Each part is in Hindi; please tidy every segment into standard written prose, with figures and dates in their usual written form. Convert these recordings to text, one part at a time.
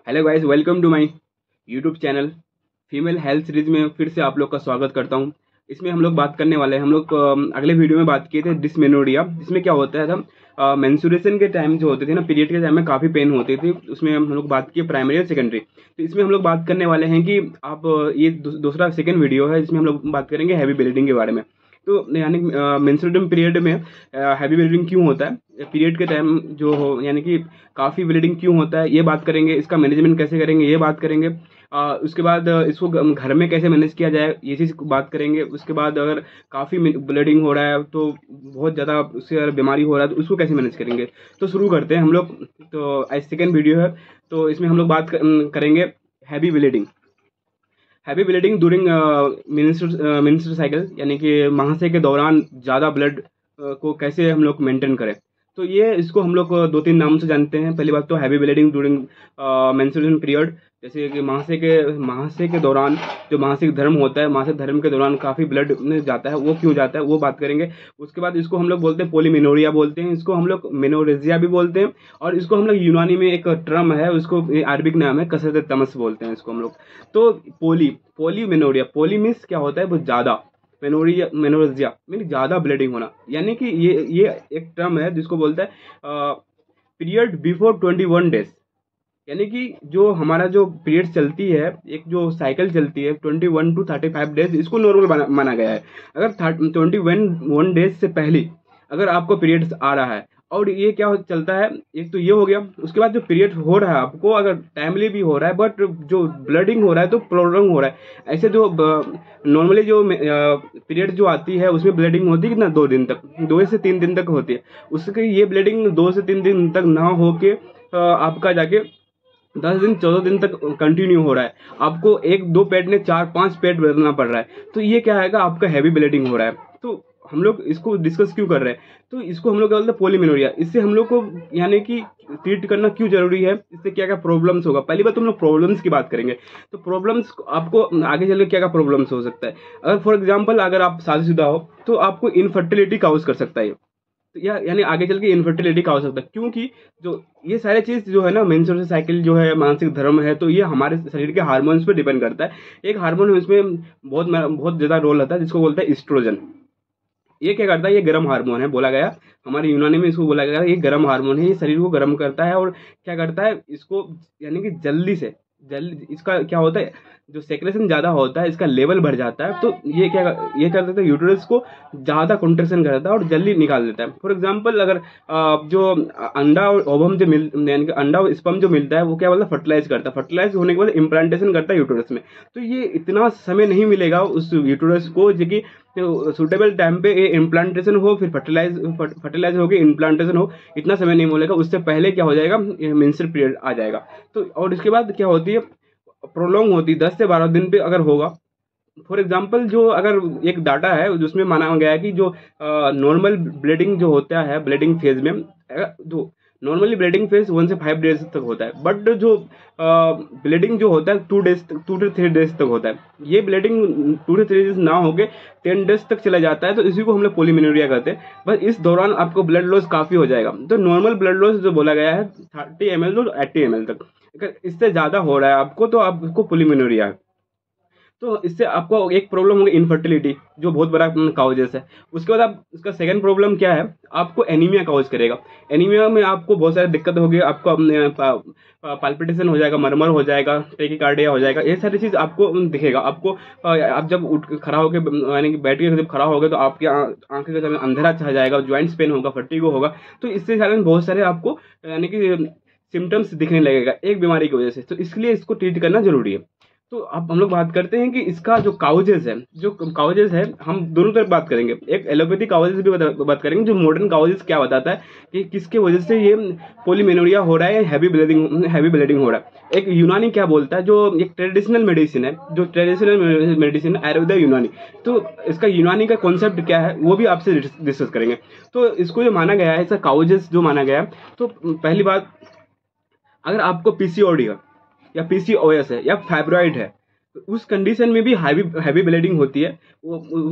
Hello guys, welcome to my YouTube channel female health series में फिर से आप लोग का स्वागत करता हूं। इसमें हम लोग बात करने वाले हैं। हम लोग अगले वीडियो में बात किए थे डिस्मेनोरिया, जिसमें क्या होता है था मेंस्ट्रुएशन के टाइम जो होते थे ना, पीरियड के टाइम में काफ़ी पेन होती थी। उसमें हम लोग बात किए प्राइमरी और सेकेंडरी। तो इसमें हम लोग बात करने वाले हैं कि आप ये दूसरा सेकेंड वीडियो है, जिसमें हम लोग बात करेंगे हैवी ब्लीडिंग के बारे में। तो यानी मेंस्ट्रुएशन पीरियड में हैवी ब्लीडिंग क्यों होता है, पीरियड के टाइम जो हो यानी कि काफ़ी ब्लीडिंग क्यों होता है, ये बात करेंगे। इसका मैनेजमेंट कैसे करेंगे ये बात करेंगे। उसके बाद इसको घर में कैसे मैनेज किया जाए ये चीज़ बात करेंगे। उसके बाद अगर काफ़ी ब्लीडिंग हो रहा है तो बहुत ज़्यादा उससे अगर बीमारी हो रहा है तो उसको कैसे मैनेज करेंगे। तो शुरू करते हैं हम लोग। तो आज सेकेंड वीडियो है, तो इसमें हम लोग बात करेंगे heavy bleeding. Heavy bleeding during menstrual cycle, यानी कि महाशय के दौरान ज़्यादा ब्लड को कैसे हम लोग मेंटेन करें। तो ये इसको हम लोग दो तीन नाम से जानते हैं। पहली बात तो heavy bleeding during menstruation period, जैसे कि महाशय के दौरान जो मासिक धर्म होता है, मासिक धर्म के दौरान काफ़ी ब्लड जाता है, वो क्यों जाता है वो बात करेंगे। उसके बाद इसको हम लोग बोलते हैं पोलीमेनोरिया बोलते हैं, इसको हम लोग मेनोरेजिया भी बोलते हैं, और इसको हम लोग यूनानी में एक टर्म है, उसको अरबिक नाम है कसरत तमस बोलते हैं इसको हम लोग। तो पोलीमेनोरिया, पोली मीन्स क्या होता है वो ज़्यादा, मेनोरेजिया मीन ज़्यादा ब्लीडिंग होना। यानी कि ये एक टर्म है जिसको बोलता है पीरियड बिफोर 21 डेज। यानी कि जो हमारा जो पीरियड चलती है, एक जो साइकिल चलती है 21 to 35 डेज, इसको नॉर्मल माना गया है। अगर 21 डेज से पहले अगर आपको पीरियड्स आ रहा है और ये क्या चलता है, एक तो ये हो गया। उसके बाद जो पीरियड हो रहा है आपको अगर टाइमली भी हो रहा है, बट जो ब्लडिंग हो रहा है तो प्रोलॉन्ग हो रहा है। ऐसे जो नॉर्मली जो पीरियड जो आती है उसमें ब्लीडिंग होती है कितना, 2 दिन तक, 2 से 3 दिन तक होती है। उसके ये ब्लीडिंग 2 से 3 दिन तक ना होके आपका जाके 10 दिन 14 दिन तक कंटिन्यू हो रहा है, आपको 1-2 पेट ने 4-5 पेट बदलना पड़ रहा है, तो ये क्या है, आपका हैवी ब्लीडिंग हो रहा है। तो हम लोग इसको डिस्कस क्यों कर रहे हैं, तो इसको हम लोग क्या बोलते हैं पोलीमेनोरिया। इससे हम लोग को यानी कि ट्रीट करना क्यों जरूरी है, इससे क्या क्या प्रॉब्लम्स होगा। पहली बात तो हम लोग प्रॉब्लम्स की बात करेंगे। तो प्रॉब्लम्स आपको आगे चल के क्या क्या प्रॉब्लम्स हो सकता है। अगर फॉर एग्जाम्पल अगर आप शादीशुदा हो तो आपको इनफर्टिलिटी काउज कर सकता है, यानी आगे चल के इनफर्टिलिटी का हो सकता है। क्योंकि जो ये सारे चीज जो है ना, मेंस्ट्रुअल साइकिल जो है, मानसिक धर्म है, तो ये हमारे शरीर के हार्मोन्स पे डिपेंड करता है। एक हार्मोन है इसमें बहुत ज्यादा रोल होता है, जिसको बोलते हैं एस्ट्रोजन। ये क्या करता है, ये गर्म हार्मोन है, बोला गया हमारे यूनानी में इसको बोला गया ये गर्म हार्मोन है, ये शरीर को गर्म करता है। और क्या करता है इसको, यानी कि जल्दी इसका क्या होता है, जो सेक्रेशन ज्यादा होता है इसका लेवल बढ़ जाता है। तो ये कर देता है, यूटेरस को ज्यादा कॉन्ट्रेक्शन करता है और जल्दी निकाल देता है। फॉर एग्जांपल अगर जो अंडा और ओवम जो यानी कि अंडा और स्पर्म जो मिलता है वो क्या बोलता है, फर्टिलाइज करता है। फर्टिलाइज होने के बाद इम्प्लांटेशन करता है यूटेरस में। तो ये इतना समय नहीं मिलेगा उस यूटेरस को, जो कि सुटेबल टाइम पे ये इम्प्लांटेशन हो, फिर फर्टिलाइज हो गई इम्प्लांटेशन हो, इतना समय नहीं मिलेगा। उससे पहले क्या हो जाएगा, मेंस्ट्रुअल पीरियड आ जाएगा। तो और इसके बाद क्या होती है, प्रोलॉन्ग होती है 10 से 12 दिन पे अगर होगा। फॉर एग्जांपल जो अगर एक डाटा है जिसमें माना गया है कि जो नॉर्मल ब्लीडिंग जो होता है, ब्लीडिंग फेज में जो नॉर्मली ब्लीडिंग फेज 1 से 5 डेज तक होता है, बट जो ब्लीडिंग जो होता है 2 to 3 डेज तक होता है। ये ब्लीडिंग 2 से 3 डेज ना होके 10 डेज तक चला जाता है, तो इसी को हम लोग पोलीमेनोरिया कहते हैं। बस इस दौरान आपको ब्लड लॉस काफी हो जाएगा। तो नॉर्मल ब्लड लॉस जो बोला गया है 30 ml और 80 ml तक, अगर इससे ज्यादा हो रहा है आपको तो आपको पोलीमेनोरिया है। तो इससे आपको एक प्रॉब्लम होगी इनफर्टिलिटी, जो बहुत बड़ा काउजेस है। उसके बाद आप इसका सेकंड प्रॉब्लम क्या है, आपको एनीमिया काउज करेगा। एनीमिया में आपको बहुत सारी दिक्कत होगी, आपको पाल्पिटेशन हो जाएगा, मरमर हो जाएगा, टेकिकार्डिया हो जाएगा, ये सारी चीज आपको दिखेगा। आपको आप जब उठ खड़ा होकर यानी कि बैठ के जब खड़ा होगे तो आपकी आंखें के सामने अंधेरा छा जाएगा, ज्वाइंट्स पेन होगा, फटीगो होगा। तो इससे सारे बहुत सारे आपको यानी कि सिम्टम्स दिखने लगेगा एक बीमारी की वजह से। तो इसलिए इसको ट्रीट करना जरूरी है। तो अब हम लोग बात करते हैं कि इसका जो काउजेस है हम दोनों तरफ बात करेंगे। एक एलोपैथी काउजेस भी बात करेंगे, जो मॉडर्न काउजेस क्या बताता है कि किसके वजह से ये पोलीमेनोरिया हो रहा है, हैवी ब्लीडिंग हो रहा है। एक यूनानी क्या बोलता है, जो एक ट्रेडिशनल मेडिसिन है, आयुर्वेदा यूनानी। तो इसका यूनानी का कॉन्सेप्ट क्या है वो भी आपसे डिस्कस करेंगे। तो इसको जो माना गया है, इसका काउजेस जो माना गया है, तो पहली बात, अगर आपको पीसीओडी है या पीसीओएस है या फाइब्रॉइड है, उस कंडीशन में भी हैवी ब्लीडिंग होती है।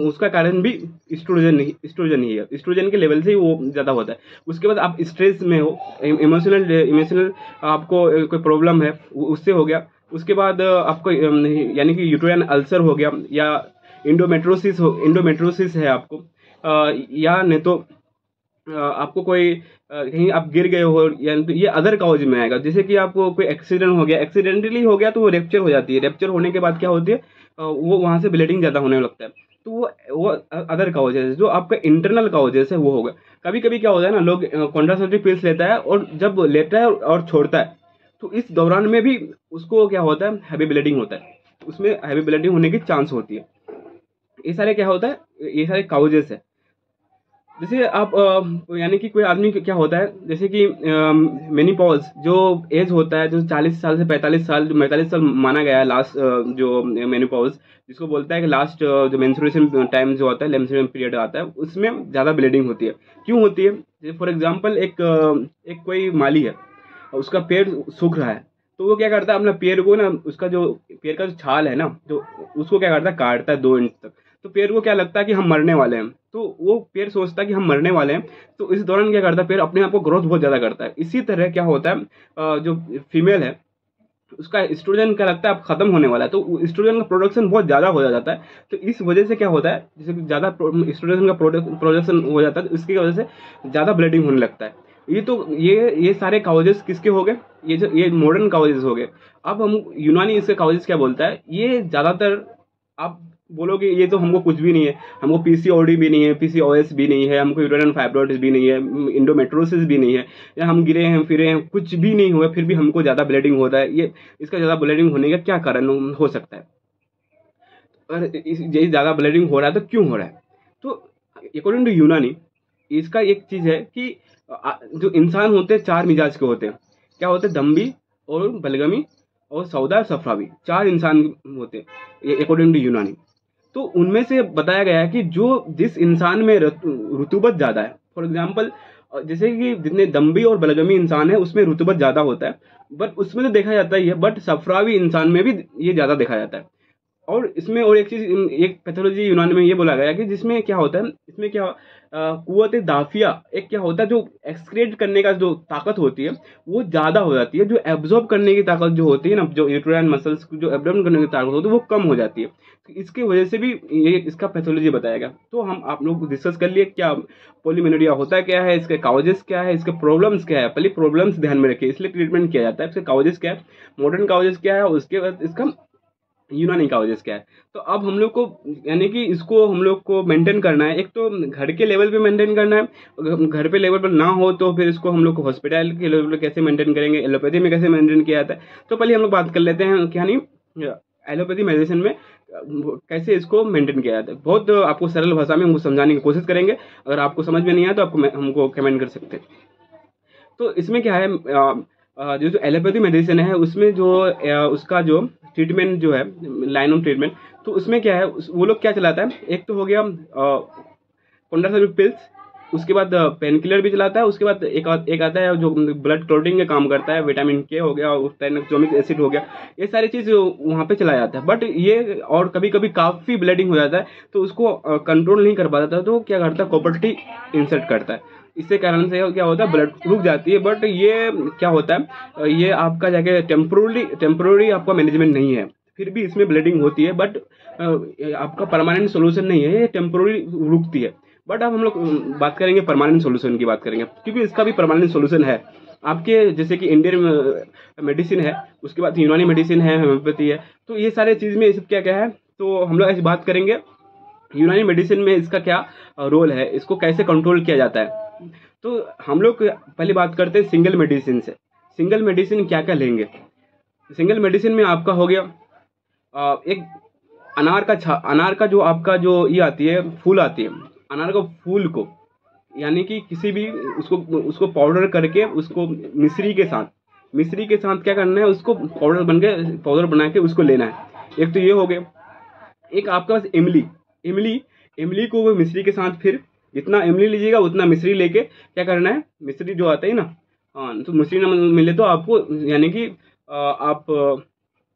उसका कारण भी एस्ट्रोजन ही है। एस्ट्रोजन के लेवल से ही वो ज़्यादा होता है। उसके बाद आप स्ट्रेस में हो, इमोशनल आपको कोई प्रॉब्लम है, उससे हो गया। उसके बाद आपको यानी कि यूटेराइन अल्सर हो गया, या इंडोमेट्रोसिस है आपको, या नहीं तो आपको कोई कहीं आप गिर गए हो, या तो ये अदर काउज में आएगा। जैसे कि आपको कोई एक्सीडेंट हो गया, एक्सीडेंटली हो गया तो वो रेप्चर हो जाती है। रेप्चर होने के बाद क्या होती है, वो वहाँ से ब्लीडिंग ज़्यादा होने लगता है। तो वो अदर काउजेज, जो आपका इंटरनल काउजेज है वो होगा। कभी कभी क्या होता है ना, लोग कॉन्ट्रासेप्टिव पिल्स लेता है और जब लेता है और छोड़ता है, तो इस दौरान में भी उसको क्या होता है, हैवी ब्लीडिंग होता है। उसमें हैवी ब्लीडिंग होने की चांस होती है। ये सारे क्या होता है, ये सारे काउजेस है। जैसे आप यानी कि कोई आदमी क्या होता है, जैसे कि मेनिपॉज जो एज होता है, जो 40 साल से 45 साल, जो 45 साल माना गया है लास्ट, जो मेनिपॉज जिसको बोलता है कि लास्ट जो मेंस्ट्रुएशन टाइम जो होता है, मेंस्ट्रुएशन पीरियड आता है, उसमें ज़्यादा ब्लीडिंग होती है। क्यों होती है? जैसे फॉर एग्जांपल एक कोई माली है, उसका पैर सूख रहा है, तो वो क्या करता है, अपना पैर को ना, उसका जो पैर का जो छाल है ना, जो उसको क्या करता है, काटता है 2 इंच तक। तो पैर को क्या लगता है कि हम मरने वाले हैं, तो वो पैर सोचता है कि हम मरने वाले हैं। तो इस दौरान क्या करता है, पैर अपने आप को ग्रोथ बहुत ज़्यादा करता है। इसी तरह क्या होता है, जो फीमेल है उसका एस्ट्रोजन क्या लगता है अब खत्म होने वाला है, तो एस्ट्रोजन का प्रोडक्शन बहुत ज़्यादा हो जाता है। तो इस वजह से क्या होता है, जैसे कि ज़्यादा एस्ट्रोजन का प्रोडक्शन हो जाता है, तो इसकी वजह से ज़्यादा ब्लीडिंग होने लगता है। ये सारे काउजेस किसके हो गए, ये मॉडर्न काउजेस हो गए। अब हम यूनानी इसके काउजेस क्या बोलता है, ये ज़्यादातर आप बोलोगे ये तो हमको कुछ भी नहीं है, हमको पीसीओडी भी नहीं है, पीसीओएस भी नहीं है, हमको यूटेराइन फाइब्रोइड्स भी नहीं है, इंडोमेट्रोसिस भी नहीं है, या हम गिरे हैं फिरे हैं, कुछ भी नहीं हुआ, फिर भी हमको ज़्यादा ब्लीडिंग होता है। ये इसका ज़्यादा ब्लीडिंग होने का क्या कारण हो सकता है? और ये ज़्यादा ब्लीडिंग हो रहा है तो क्यों हो रहा है? तो अकॉर्डिंग टू यूनानी इसका एक चीज़ है कि जो इंसान होते हैं 4 मिजाज के होते हैं। क्या होते हैं? दम्भी और बलगमी और सौदा और सफरावी, 4 इंसान होते हैं, ये अकॉर्डिंग टू यूनानी। तो उनमें से बताया गया है कि जिस इंसान में रुतूबत ज़्यादा है, फॉर एग्जाम्पल जैसे कि जितने दम्भी और बलगमी इंसान है उसमें रुतूबत ज़्यादा होता है, बट उसमें तो देखा जाता ही है, बट सफरावी इंसान में भी ये ज़्यादा देखा जाता है। और इसमें और एक चीज, एक पैथोलॉजी यूनानी में ये बोला गया कि जिसमें क्या होता है, इसमें क्या कुव्वत दाफिया एक क्या होता है, जो एक्सक्रीट करने का जो ताकत होती है वो ज़्यादा हो जाती है। जो एब्जॉर्ब करने की ताकत जो होती है ना, जो यूटेराइन मसल्स जो एब्जॉर्ब करने की ताकत होती है वो कम हो जाती है। तो इसकी वजह से भी ये इसका पैथोलॉजी बताया गया। तो हम आप लोग डिस्कस कर लिए क्या पोलीमेनोरिया होता है, क्या है, इसके काउजेस क्या है, इसके प्रॉब्लम्स क्या है। पहले प्रॉब्लम्स ध्यान में रखिए, इसलिए ट्रीटमेंट किया जाता है। इसके काउजेस क्या है, मॉडर्न काउजेस क्या है, उसके बाद इसका यूनानी का वजह क्या है। तो अब हम लोग को यानी कि इसको हम लोग को मेंटेन करना है। एक तो घर के लेवल पे मेंटेन करना है, अगर घर पे लेवल पर ना हो तो फिर इसको हम लोग को हॉस्पिटल के लेवल पे कैसे मेंटेन करेंगे, एलोपैथी में कैसे मेंटेन किया जाता है। तो पहले हम लोग बात कर लेते हैं क्या नहीं, एलोपैथी मेडिसिन में कैसे इसको मेंटेन किया जाता है। बहुत आपको सरल भाषा में हमको समझाने की कोशिश करेंगे। अगर आपको समझ में नहीं आया तो आपको हमको कमेंट कर सकते हैं। तो इसमें क्या है, जो एलोपैथी मेडिसिन है उसमें जो उसका जो ट्रीटमेंट जो है, लाइन ऑफ ट्रीटमेंट, तो उसमें क्या है, वो लोग क्या चलाता है, एक तो हो गया कॉन्ट्रासेप्टिव पिल्स, उसके बाद पेन किलर भी चलाता है, उसके बाद एक आता है जो ब्लड क्लॉटिंग का काम करता है, विटामिन के हो गया, टाइनेक्सोमिक एसिड हो गया, ये सारी चीज़ वहाँ पे चलाया जाता है। बट ये और कभी कभी काफ़ी ब्लीडिंग हो जाता है तो उसको कंट्रोल नहीं कर पाता था, तो क्या करता है, कॉपर टी इंसर्ट करता है। इससे कारण से क्या होता है, ब्लड रुक जाती है। बट ये क्या होता है, ये आपका जाके टेम्पोररी आपका मैनेजमेंट नहीं है, फिर भी इसमें ब्लीडिंग होती है। बट आपका परमानेंट सोल्यूशन नहीं है, ये टेम्पोररी रुकती है। बट अब हम लोग बात करेंगे परमानेंट सोल्यूशन की बात करेंगे, क्योंकि इसका भी परमानेंट सोल्यूशन है। आपके जैसे कि इंडियन मेडिसिन है, उसके बाद यूनानी मेडिसिन है, होम्योपैथी है, तो ये सारे चीज़ में सब क्या क्या है, तो हम लोग ऐसी बात करेंगे यूनानी मेडिसिन में इसका क्या रोल है, इसको कैसे कंट्रोल किया जाता है। तो हम लोग पहले बात करते हैं सिंगल मेडिसिन से। सिंगल मेडिसिन क्या क्या लेंगे? सिंगल मेडिसिन में आपका हो गया एक अनार का जो आपका जो ये आती है, फूल आती है, अनार का फूल को यानी कि किसी भी उसको उसको पाउडर करके उसको मिश्री के साथ क्या करना है, उसको पाउडर बना के उसको लेना है। एक तो ये हो गया। एक आपके पास इमली को वो मिश्री के साथ, फिर जितना इमली लीजिएगा उतना मिश्री लेके क्या करना है, मिश्री जो आता है ना, हाँ, तो मिश्री ना मिले तो आपको यानी कि आप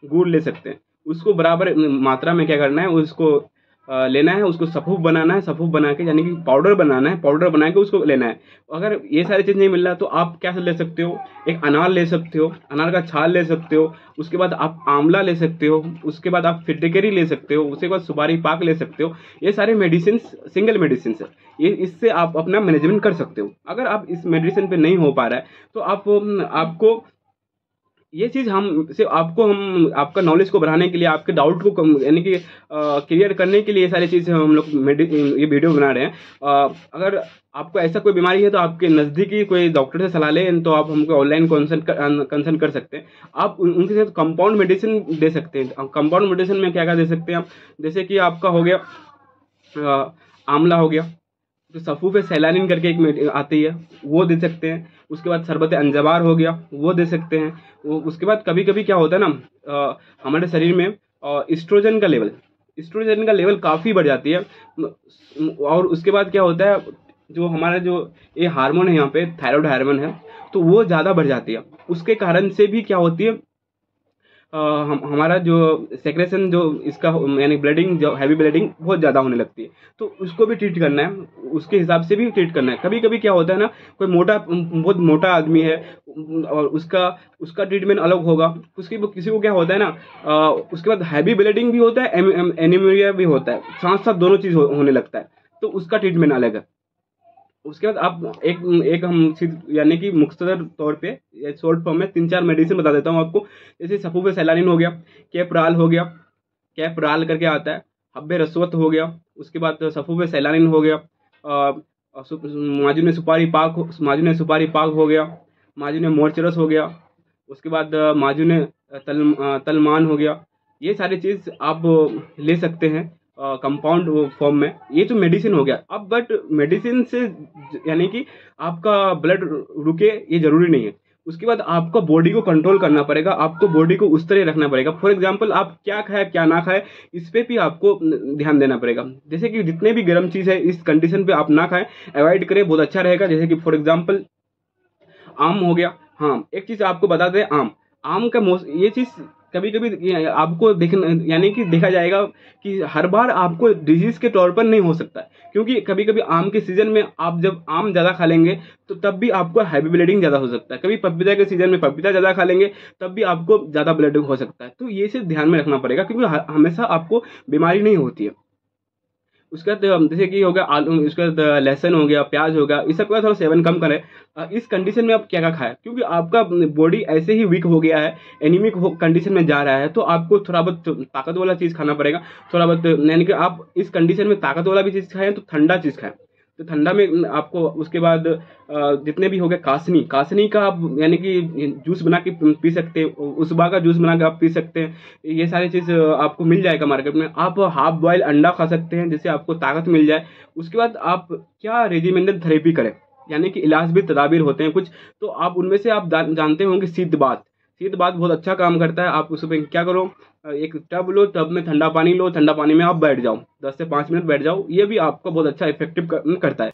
गुड़ ले सकते हैं। उसको बराबर मात्रा में क्या करना है, उसको लेना है, उसको सफूफ बनाना है, सफूफ बना के यानी कि पाउडर बनाना है, पाउडर बना के उसको लेना है। अगर ये सारी चीज़ नहीं मिल रहा तो आप क्या ले सकते हो, एक अनार ले सकते हो, अनार का छाल ले सकते हो, उसके बाद आप आंवला ले सकते हो, उसके बाद आप फिटकरी ले सकते हो, उसके बाद सुपारी पाक ले सकते हो। ये सारे मेडिसिन सिंगल मेडिसिन है, ये इससे आप अपना मैनेजमेंट कर सकते हो। अगर आप इस मेडिसिन पे नहीं हो पा रहा है तो आपको ये चीज़ हम सिर्फ आपको हम आपका नॉलेज को बढ़ाने के लिए, आपके डाउट को कम यानी कि क्लियर करने के लिए ये सारी चीज़ें हम लोग ये वीडियो बना रहे हैं। अगर आपको ऐसा कोई बीमारी है तो आपके नज़दीकी कोई डॉक्टर से सलाह लें, तो आप हमको ऑनलाइन कंसल्ट कर सकते हैं। आप उनके साथ कंपाउंड मेडिसिन दे सकते हैं। कंपाउंड मेडिसिन में क्या क्या दे सकते हैं आप, जैसे कि आपका हो गया आंवला हो गया, तो सफ़ूफ सैलानिन करके एक आती है, वो दे सकते हैं। उसके बाद शरबत अंजबार हो गया, वो दे सकते हैं। उसके बाद कभी कभी क्या होता है ना, हमारे शरीर में इस्ट्रोजन का लेवल काफ़ी बढ़ जाती है। और उसके बाद क्या होता है, जो हमारा जो ये हार्मोन है यहाँ पे, थायराइड हार्मोन है, तो वो ज़्यादा बढ़ जाती है। उसके कारण से भी क्या होती है, हमारा जो सेक्रेशन जो इसका यानी ब्लीडिंग, जो हैवी ब्लीडिंग बहुत ज़्यादा होने लगती है, तो उसको भी ट्रीट करना है, उसके हिसाब से भी ट्रीट करना है। कभी कभी क्या होता है ना, कोई बहुत मोटा आदमी है और उसका उसका ट्रीटमेंट अलग होगा। किसी को क्या होता है ना, उसके बाद हैवी ब्लीडिंग भी होता है, एनीमिया भी होता है, साथ साथ दोनों चीज़ होने लगता है, तो उसका ट्रीटमेंट अलग है। उसके बाद आप एक यानी कि मुख्तसर तौर पे शॉर्ट फॉर्म में 3-4 मेडिसिन बता देता हूँ आपको। जैसे सफूफ सैलानिन हो गया, कैप्राल हो गया, कैप्राल करके आता है, हब्बे रसवत हो गया, उसके बाद सफूफ सैलानिन हो गया, माजून सुपारी पाक हो गया, माजून मोरचरस हो गया, उसके बाद माजून तलमान हो गया। ये सारी चीज़ आप ले सकते हैं कंपाउंड फॉर्म में। ये तो मेडिसिन हो गया। अब बट मेडिसिन से यानी कि आपका ब्लड रुके ये जरूरी नहीं है। उसके बाद आपको बॉडी को कंट्रोल करना पड़ेगा, आपको बॉडी को उस तरह रखना पड़ेगा। फॉर एग्जांपल आप क्या खाए क्या ना खाए, इस पे भी आपको ध्यान देना पड़ेगा। जैसे कि जितने भी गर्म चीज़ है इस कंडीशन पे आप ना खाएं, अवॉइड करें, बहुत अच्छा रहेगा। जैसे कि फॉर एग्जांपल आम हो गया। हाँ, एक चीज़ आपको बता दें, आम का ये चीज़ कभी कभी आपको यानी कि देखा जाएगा कि हर बार आपको डिजीज के तौर पर नहीं हो सकता है, क्योंकि कभी कभी आम के सीजन में आप जब आम ज़्यादा खा लेंगे तो तब भी आपको हैवी ब्लीडिंग ज़्यादा हो सकता है। कभी पपीता के सीजन में पपीता ज़्यादा खा लेंगे तब भी आपको ज़्यादा ब्लीडिंग हो सकता है। तो ये सिर्फ ध्यान में रखना पड़ेगा, क्योंकि हमेशा आपको बीमारी नहीं होती है। उसके बाद जैसे कि हो गया आलू, उसके बाद लहसुन हो गया, प्याज हो गया, इस सब का थोड़ा सेवन कम करें। इस कंडीशन में आप क्या क्या खाएं, क्योंकि आपका बॉडी ऐसे ही वीक हो गया है, एनीमिक कंडीशन में जा रहा है, तो आपको थोड़ा बहुत ताकत वाला चीज़ खाना पड़ेगा। थोड़ा बहुत यानी कि आप इस कंडीशन में ताकत वाला भी चीज़ खाएं तो ठंडा चीज़ खाएं। तो ठंडा में आपको उसके बाद जितने भी हो गए कासनी का आप यानी कि जूस बना के पी सकते हैं, उसबा का जूस बना के आप पी सकते हैं। ये सारी चीज़ आपको मिल जाएगा मार्केट में। आप हाफ बॉयल अंडा खा सकते हैं जिससे आपको ताकत मिल जाए। उसके बाद आप क्या रेजिमेंटल थेरेपी करें, यानी कि इलाज भी तदाबीर होते हैं कुछ, तो आप उनमें से आप जानते होंगे शीत बात बहुत अच्छा काम करता है। आप उसमें क्या करो, एक टब लो, टब में ठंडा पानी लो, ठंडा पानी में आप बैठ जाओ, 10 से 5 मिनट बैठ जाओ, ये भी आपको बहुत अच्छा इफेक्टिव करता है।